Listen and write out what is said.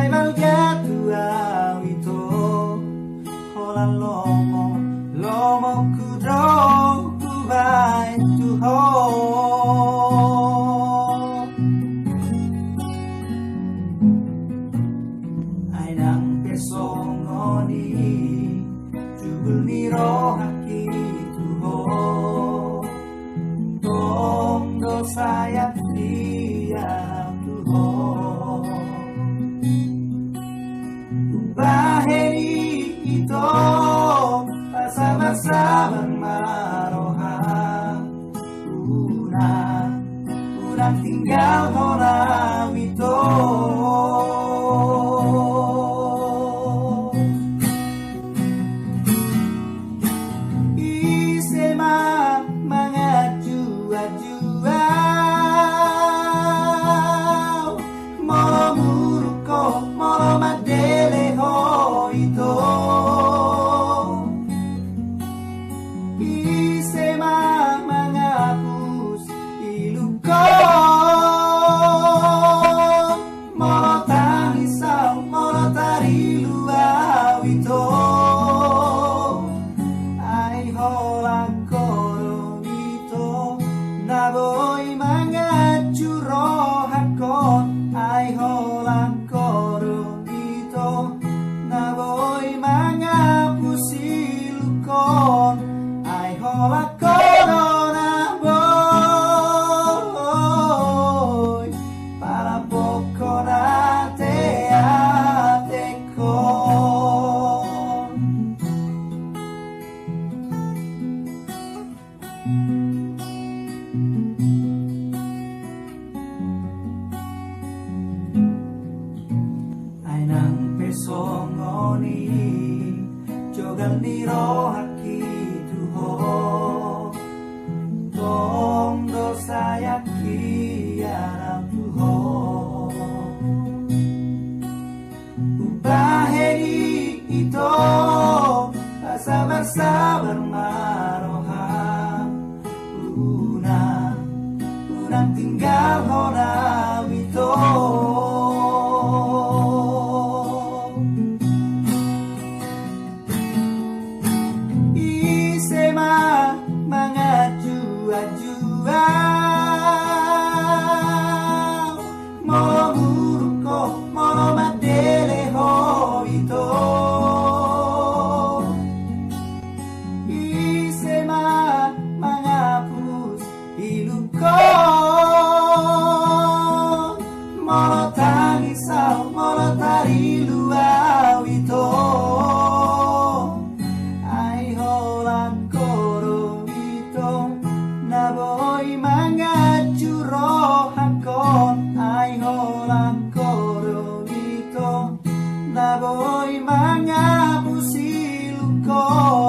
Ai malgatu awito holan lomo kudro kubai tuho. Ai nang pesongoni jubul niro haki tuho tong dosayat dia tuho. Baheri ito pasama-samang maroha unang tinggal horaw ito. Isema mga jua-jua momuruko moro madele ito. Isema mga pus iluko moro tangisaw moro tariluaw ito. Ay holang korong ito naboy mga churo hakon. Ay holang korong ito naboy mga pusilukon. Ay holang korong naboy para pokon ate-atekon. Ay nang pesongoni jogal niro haki tuho tong dosayat kiarang tuho. Baheri ito sabar-sabar maroha unang tinggal horaw ito. Isema mga jua-jua momuruko moro madele ito. Isema mga pus iluko moro tangisaw moro tariluaw ito. Ay holang korong ito naboy mga churo hakon. Ay holang korong ito naboy mga pusilukon.